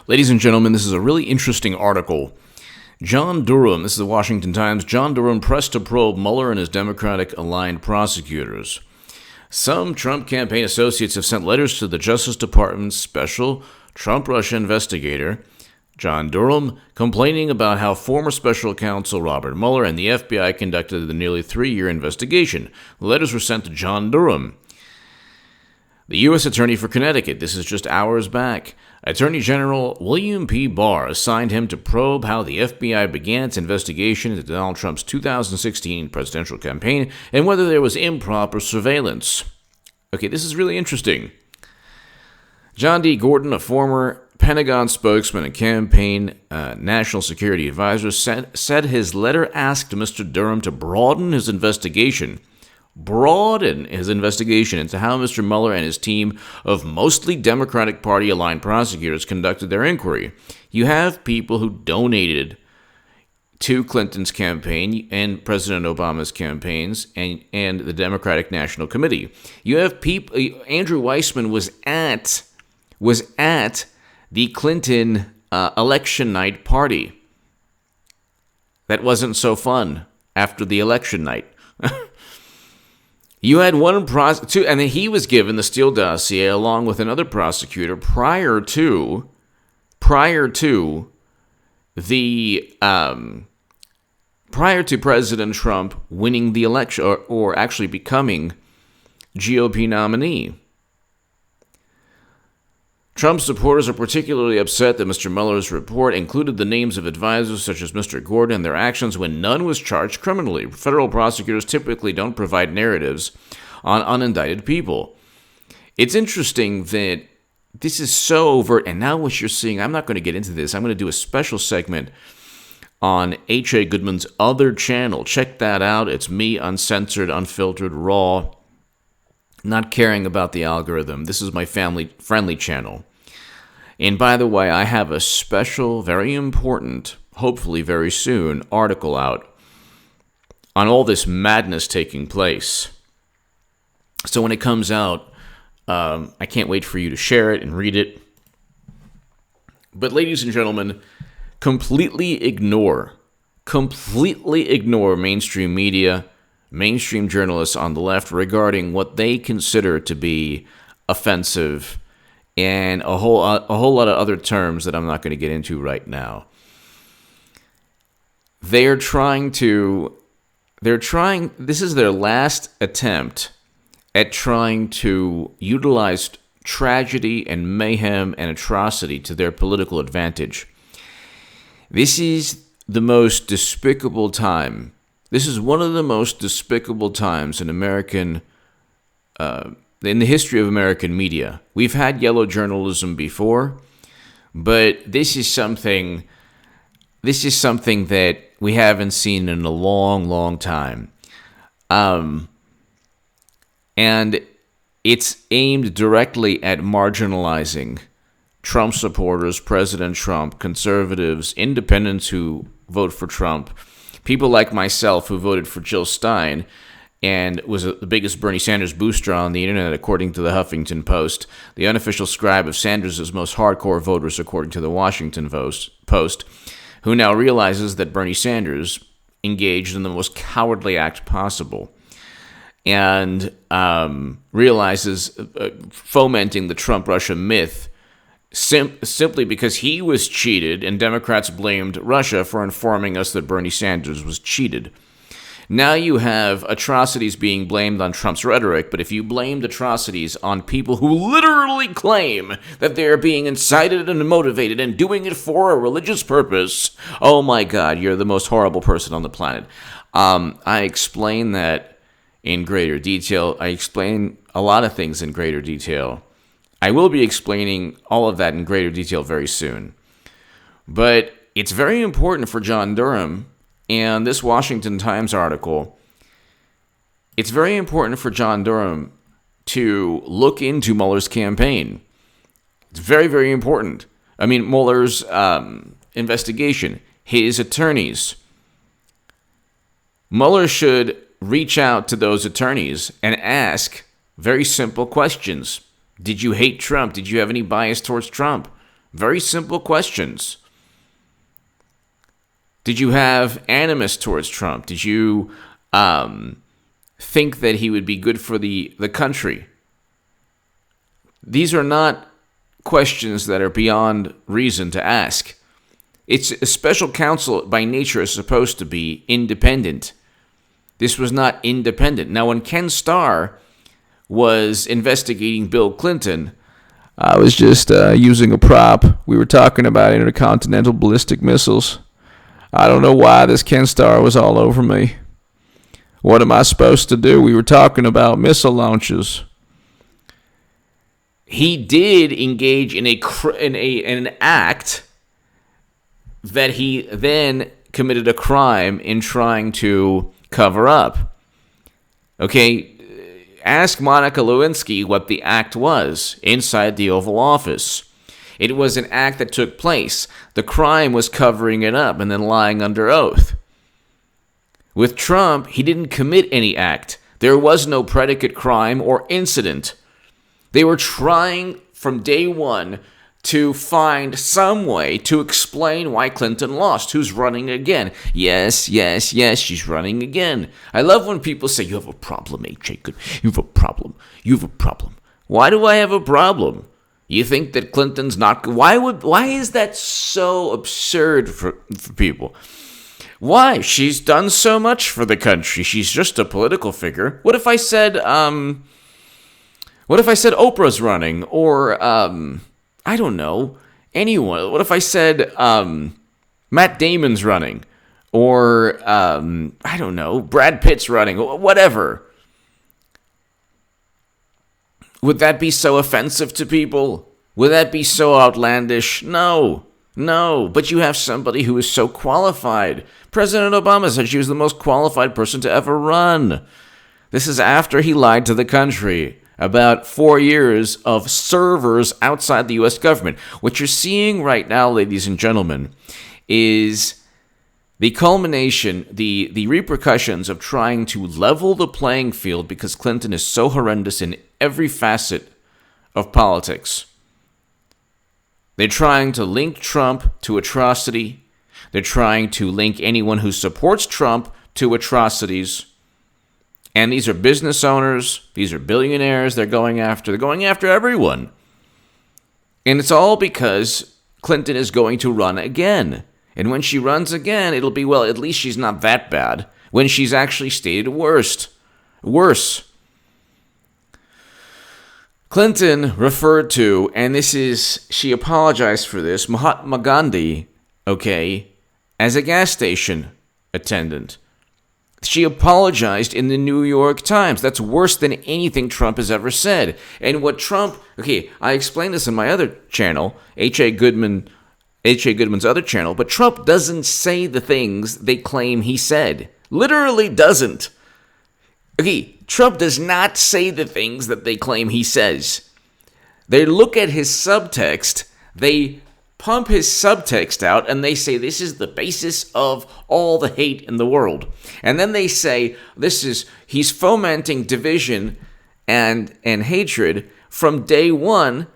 Ladies and gentlemen, this is a really interesting article. John Durham, this is the Washington Times, John Durham pressed to probe Mueller and his Democratic-aligned prosecutors. Some Trump campaign associates have sent letters to the Justice Department's special Trump-Russia investigator, John Durham, complaining about how former Special Counsel Robert Mueller and the FBI conducted the nearly 3-year investigation. The letters were sent to John Durham, the U.S. Attorney for Connecticut. This is just hours back. Attorney General William P. Barr assigned him to probe how the FBI began its investigation into Donald Trump's 2016 presidential campaign and whether there was improper surveillance. Okay, this is really interesting. John D. Gordon, a former Pentagon spokesman and campaign national security advisor, said his letter asked Mr. Durham to broaden his investigation into how Mr. Mueller and his team of mostly Democratic Party-aligned prosecutors conducted their inquiry. You have people who donated to Clinton's campaign and President Obama's campaigns and the Democratic National Committee. You have people. Andrew Weissman was at the Clinton election night party. That wasn't so fun after the election night. You had one prosecutor, and then he was given the Steele dossier along with another prosecutor prior to President Trump winning the election or actually becoming GOP nominee. Trump supporters are particularly upset that Mr. Mueller's report included the names of advisors such as Mr. Gordon and their actions when none was charged criminally. Federal prosecutors typically don't provide narratives on unindicted people. It's interesting that this is so overt, and now what you're seeing, I'm not going to get into this. I'm going to do a special segment on H.A. Goodman's other channel. Check that out. It's me, uncensored, unfiltered, raw, not caring about the algorithm. This is my family-friendly channel. And by the way, I have a special, very important, hopefully very soon, article out on all this madness taking place. So when it comes out, I can't wait for you to share it and read it. But ladies and gentlemen, completely ignore mainstream media, mainstream journalists on the left regarding what they consider to be offensive and a whole lot of other terms that I'm not going to get into right now. This is their last attempt at trying to utilize tragedy and mayhem and atrocity to their political advantage. This is the most despicable time. This is one of the most despicable times in in the history of American media. We've had yellow journalism before, but this is something that we haven't seen in a long, long time. And it's aimed directly at marginalizing Trump supporters, President Trump, conservatives, independents who vote for Trump, people like myself who voted for Jill Stein and was the biggest Bernie Sanders booster on the internet, according to the Huffington Post, the unofficial scribe of Sanders' most hardcore voters, according to the Washington Post, who now realizes that Bernie Sanders engaged in the most cowardly act possible and realizes fomenting the Trump-Russia myth simply because he was cheated and Democrats blamed Russia for informing us that Bernie Sanders was cheated. Now you have atrocities being blamed on Trump's rhetoric, but if you blamed atrocities on people who literally claim that they're being incited and motivated and doing it for a religious purpose, oh my God, you're the most horrible person on the planet. I explain that in greater detail. I explain a lot of things in greater detail. I will be explaining all of that in greater detail very soon. But it's very important for John Durham and this Washington Times article. It's very important for John Durham to look into Mueller's campaign. It's very, very important. I mean, Mueller's investigation, his attorneys. Mueller should reach out to those attorneys and ask very simple questions. Did you hate Trump? Did you have any bias towards Trump? Very simple questions. Did you have animus towards Trump? Did you think that he would be good for the country? These are not questions that are beyond reason to ask. It's a special counsel by nature is supposed to be independent. This was not independent. Now, when Ken Starr was investigating Bill Clinton, I was just using a prop. We were talking about intercontinental ballistic missiles. I don't know why this Ken Starr was all over me. What am I supposed to do? We were talking about missile launches. He did engage in an act that he then committed a crime in trying to cover up. Okay, ask Monica Lewinsky what the act was inside the Oval Office. It was an act that took place. The crime was covering it up and then lying under oath. With Trump, he didn't commit any act. There was no predicate crime or incident. They were trying from day one to find some way to explain why Clinton lost. Who's running again? Yes, she's running again. I love when people say, you have a problem, H.A. Good. You have a problem. Why do I have a problem? You think that Clinton's not... Why is that so absurd for people? Why? She's done so much for the country. She's just a political figure. What if I said Oprah's running? Or, I don't know, anyone. What if I said Matt Damon's running? Or, I don't know, Brad Pitt's running? Whatever. Would that be so offensive to people? Would that be so outlandish? No. But you have somebody who is so qualified. President Obama said she was the most qualified person to ever run. This is after he lied to the country about 4 years of servers outside the U.S. government. What you're seeing right now, ladies and gentlemen, is the culmination, the repercussions of trying to level the playing field because Clinton is so horrendous in every facet of politics. They're trying to link Trump to atrocity. They're trying to link anyone who supports Trump to atrocities. And these are business owners. These are billionaires they're going after. They're going after everyone. And it's all because Clinton is going to run again. And when she runs again, it'll be, well, at least she's not that bad. When she's actually stated worse. Clinton referred to, and she apologized for this, Mahatma Gandhi, as a gas station attendant. She apologized in the New York Times. That's worse than anything Trump has ever said. And what Trump, I explained this in my other channel, H.A. Goodman's other channel, but Trump doesn't say the things they claim he said. Literally doesn't. Trump does not say the things that they claim he says. They look at his subtext, they pump his subtext out, and they say this is the basis of all the hate in the world. And then they say he's fomenting division and hatred. From day one,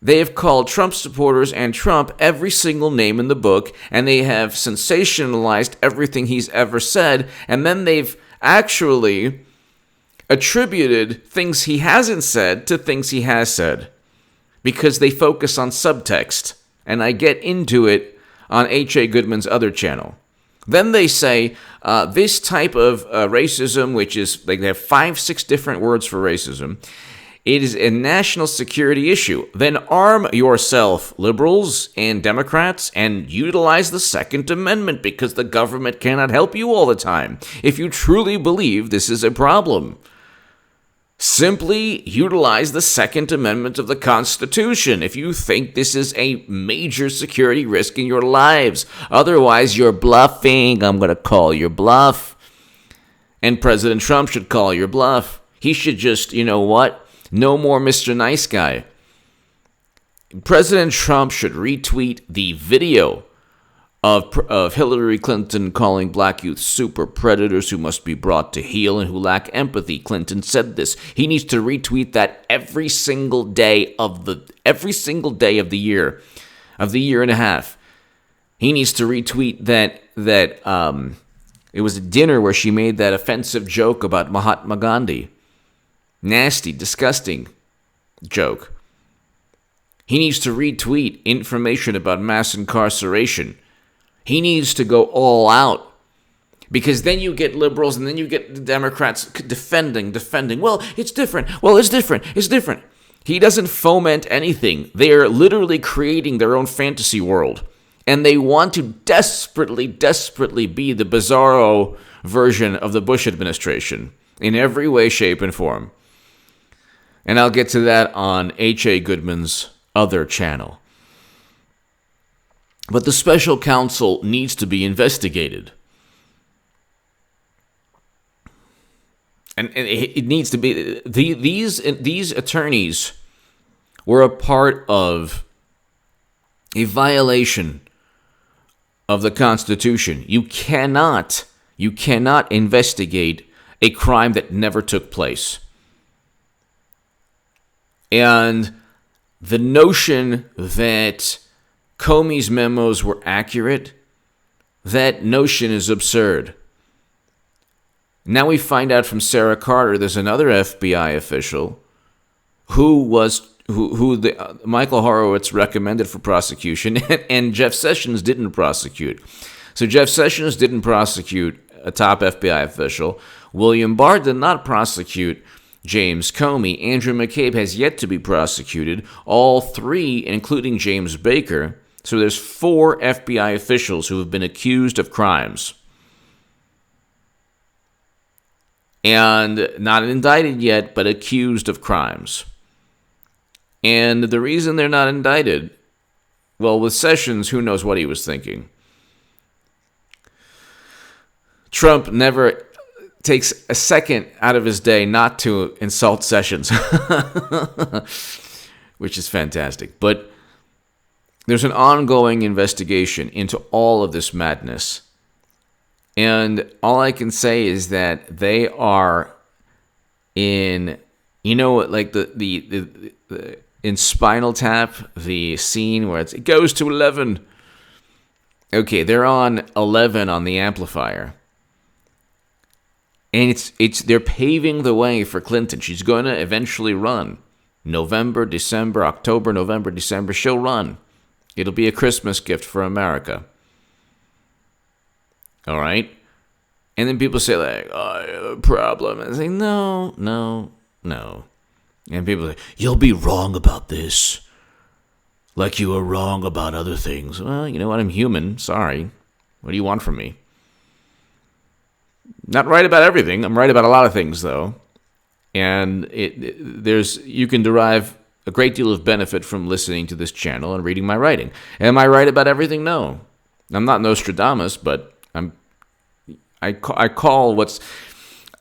they have called Trump supporters and Trump every single name in the book, and they have sensationalized everything he's ever said, and then they've actually attributed things he hasn't said to things he has said because they focus on subtext. And I get into it on H.A. Goodman's other channel. Then they say this type of racism, which is, they have 5-6 different words for racism, it is a national security issue. Then arm yourself, liberals and Democrats, and utilize the Second Amendment because the government cannot help you all the time. If you truly believe this is a problem, simply utilize the Second Amendment of the Constitution if you think this is a major security risk in your lives. Otherwise, you're bluffing. I'm going to call your bluff. And President Trump should call your bluff. He should just, you know what? No more Mr. Nice Guy. President Trump should retweet the video of Hillary Clinton calling black youth super predators who must be brought to heel and who lack empathy. Clinton said this. He needs to retweet that every single day of the year. of the year and a half. He needs to retweet that it was a dinner where she made that offensive joke about Mahatma Gandhi. Nasty, disgusting joke. He needs to retweet information about mass incarceration. He needs to go all out. Because then you get liberals and then you get the Democrats defending. Well, it's different. It's different. He doesn't foment anything. They are literally creating their own fantasy world. And they want to desperately be the bizarro version of the Bush administration in every way, shape, and form. And I'll get to that on H.A. Goodman's other channel. But the special counsel needs to be investigated. And it needs to be... These attorneys were a part of a violation of the Constitution. You cannot investigate a crime that never took place. And the notion that Comey's memos were accurate, that notion is absurd. Now we find out from Sarah Carter there's another FBI official who Michael Horowitz recommended for prosecution, and Jeff Sessions didn't prosecute. So Jeff Sessions didn't prosecute a top FBI official. William Barr did not prosecute James Comey. Andrew McCabe has yet to be prosecuted. All three, including James Baker. So there's 4 FBI officials who have been accused of crimes. And not indicted yet, but accused of crimes. And the reason they're not indicted, well, with Sessions, who knows what he was thinking. Trump never takes a second out of his day not to insult Sessions, which is fantastic. But there's an ongoing investigation into all of this madness. And all I can say is that they are in, like the in Spinal Tap, the scene where it goes to 11. Okay, they're on 11 on the amplifier. And they're paving the way for Clinton. She's going to eventually run. November, December, October, November, December, she'll run. It'll be a Christmas gift for America. All right? And then people say, like, oh, I have a problem. And I say, no. And people say, you'll be wrong about this. Like you were wrong about other things. Well, you know what? I'm human. Sorry. What do you want from me? Not right about everything. I'm right about a lot of things, though. And you can derive a great deal of benefit from listening to this channel and reading my writing. Am I right about everything? No. I'm not Nostradamus, but I call what's...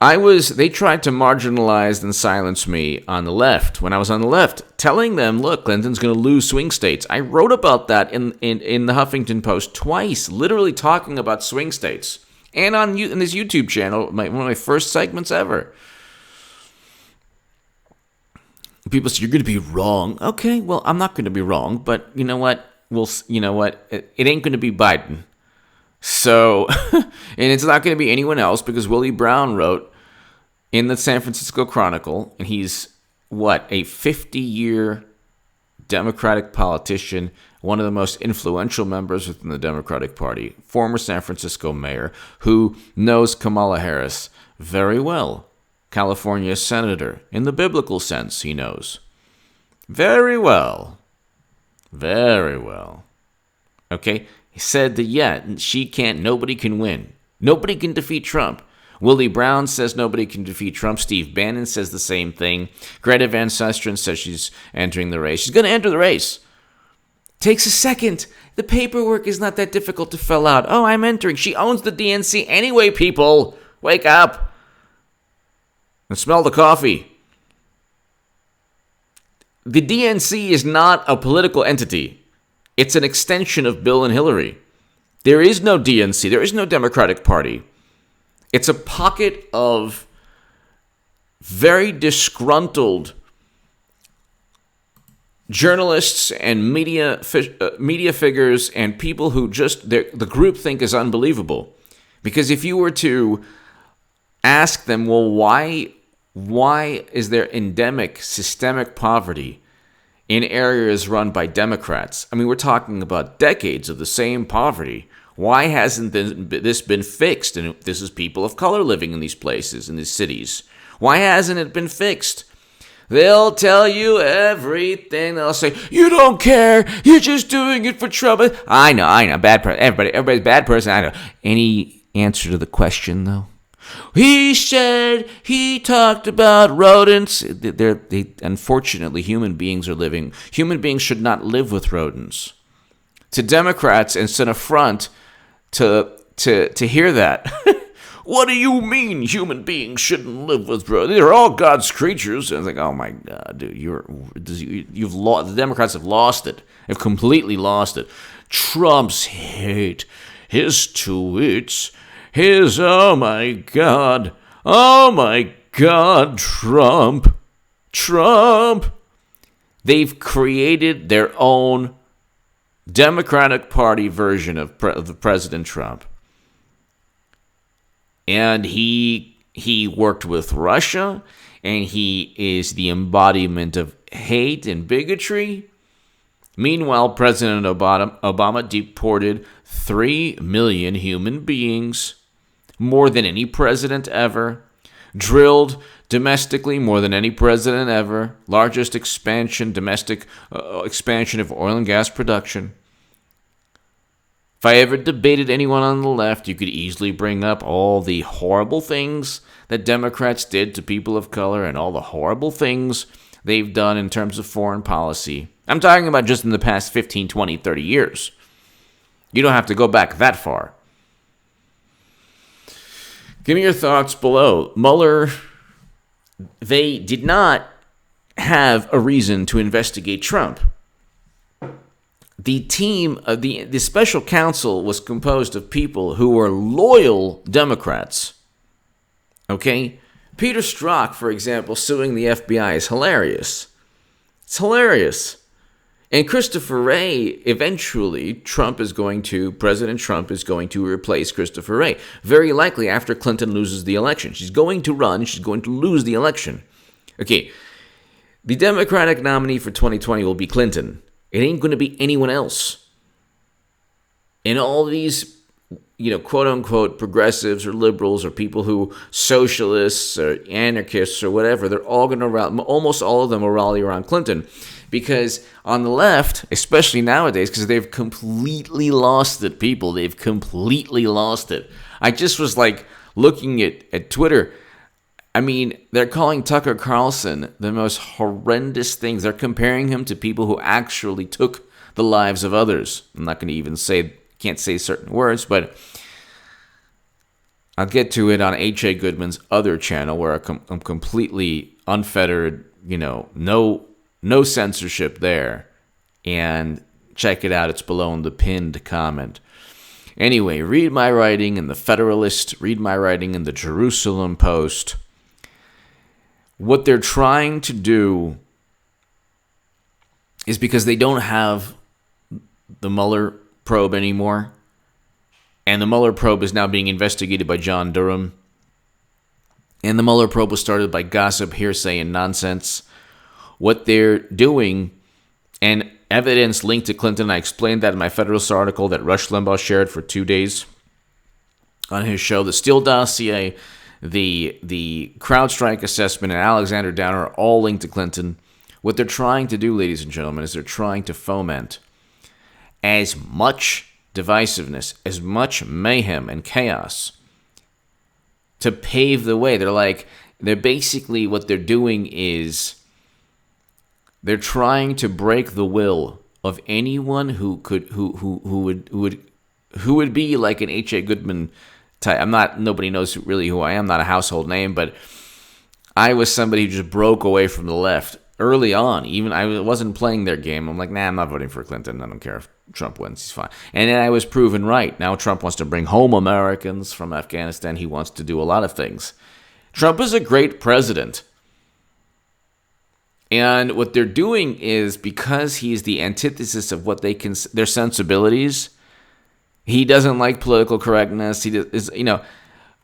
They tried to marginalize and silence me on the left when I was on the left, telling them, look, Clinton's going to lose swing states. I wrote about that in the Huffington Post twice, literally talking about swing states. And in this YouTube channel, one of my first segments ever. People say, you're going to be wrong. Okay, well, I'm not going to be wrong, but you know what? It ain't going to be Biden. So, and it's not going to be anyone else because Willie Brown wrote in the San Francisco Chronicle, and he's, a 50-year Democratic politician, one of the most influential members within the Democratic Party, former San Francisco mayor, who knows Kamala Harris very well. California senator, in the biblical sense, he knows. Very well. Very well. Okay? He said that, nobody can win. Nobody can defeat Trump. Willie Brown says nobody can defeat Trump. Steve Bannon says the same thing. Greta Van Susteren says she's entering the race. She's going to enter the race. Takes a second. The paperwork is not that difficult to fill out. Oh, I'm entering. She owns the DNC anyway, people. Wake up. And smell the coffee. The DNC is not a political entity. It's an extension of Bill and Hillary. There is no DNC. There is no Democratic Party. It's a pocket of very disgruntled journalists and media figures and people who just the groupthink is unbelievable. Because if you were to ask them, well, why is there endemic systemic poverty in areas run by Democrats? I mean, we're talking about decades of the same poverty. Why hasn't this been fixed? And this is people of color living in these places, in these cities. Why hasn't it been fixed? They'll tell you everything. They'll say, you don't care. You're just doing it for trouble. I know. Bad person. Everybody's bad person. I know. Any answer to the question, though? He talked about rodents. Unfortunately, human beings should not live with rodents. To Democrats, it's an affront to hear that. What do you mean human beings shouldn't live with rodents? They're all God's creatures. And it's like, oh my God, dude, you've lost. The Democrats have lost it. Have completely lost it. Trump's hate, his tweets, his oh my God, Trump. They've created their own Democratic Party version of President Trump. And he worked with Russia, and he is the embodiment of hate and bigotry. Meanwhile, President Obama deported 3 million human beings, more than any president ever. Drilled domestically more than any president ever. Largest domestic expansion of oil and gas production. If I ever debated anyone on the left, you could easily bring up all the horrible things that Democrats did to people of color and all the horrible things they've done in terms of foreign policy. I'm talking about just in the past 15, 20, 30 years. You don't have to go back that far. Give me your thoughts below. Mueller, they did not have a reason to investigate Trump. The team, the special counsel was composed of people who were loyal Democrats. Okay? Peter Strzok, for example, suing the FBI is hilarious. It's hilarious. And Christopher Wray, eventually, President Trump is going to replace Christopher Wray. Very likely after Clinton loses the election. She's going to run, she's going to lose the election. Okay, the Democratic nominee for 2020 will be Clinton. It ain't going to be anyone else. And all these, quote-unquote progressives or liberals or people who, socialists or anarchists or whatever, they're all going to, almost all of them will rally around Clinton. Because on the left, especially nowadays, because they've completely lost it, people. They've completely lost it. I just was looking at Twitter. I mean, they're calling Tucker Carlson the most horrendous things. They're comparing him to people who actually took the lives of others. I'm not going to even can't say certain words, but I'll get to it on H.A. Goodman's other channel where I'm completely unfettered, no censorship there. And check it out. It's below in the pinned comment. Anyway, read my writing in the Federalist. Read my writing in the Jerusalem Post. What they're trying to do is because they don't have the Mueller probe anymore. And the Mueller probe is now being investigated by John Durham. And the Mueller probe was started by gossip, hearsay, and nonsense. What they're doing, and evidence linked to Clinton, I explained that in my Federalist article that Rush Limbaugh shared for 2 days on his show. The Steele dossier, the CrowdStrike assessment, and Alexander Downer are all linked to Clinton. What they're trying to do, ladies and gentlemen, is they're trying to foment as much divisiveness, as much mayhem and chaos to pave the way. They're basically, what they're doing is they're trying to break the will of anyone who would be like an H.A. Goodman type. Nobody knows really who I am, not a household name, but I was somebody who just broke away from the left early on. Even I wasn't playing their game. I'm like, nah, I'm not voting for Clinton. I don't care if Trump wins. He's fine. And then I was proven right. Now Trump wants to bring home Americans from Afghanistan. He wants to do a lot of things. Trump is a great president. And what they're doing is, because he's the antithesis of what they can, their sensibilities, he doesn't like political correctness.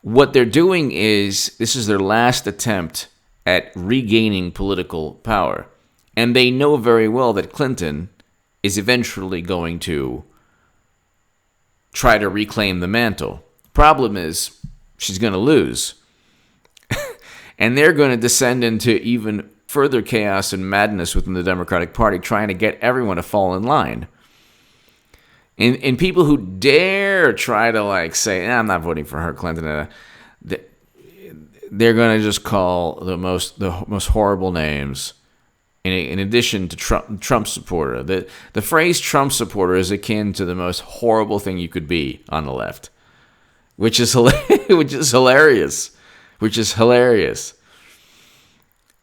What they're doing is, this is their last attempt at regaining political power. And they know very well that Clinton is eventually going to try to reclaim the mantle. Problem is, she's going to lose. And they're going to descend into even further chaos and madness within the Democratic Party, trying to get everyone to fall in line. And people who dare try to say, I'm not voting for her, Clinton, they're going to just call the most horrible names. In addition to Trump supporter, the phrase Trump supporter is akin to the most horrible thing you could be on the left, which is hilarious.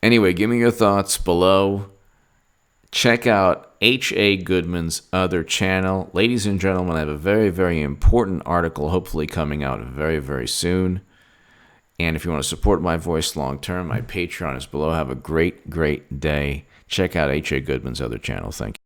Anyway, give me your thoughts below. Check out H.A. Goodman's other channel. Ladies and gentlemen, I have a very, very important article hopefully coming out very, very soon. And if you want to support my voice long term, my Patreon is below. Have a great, great day. Check out H.A. Goodman's other channel. Thank you.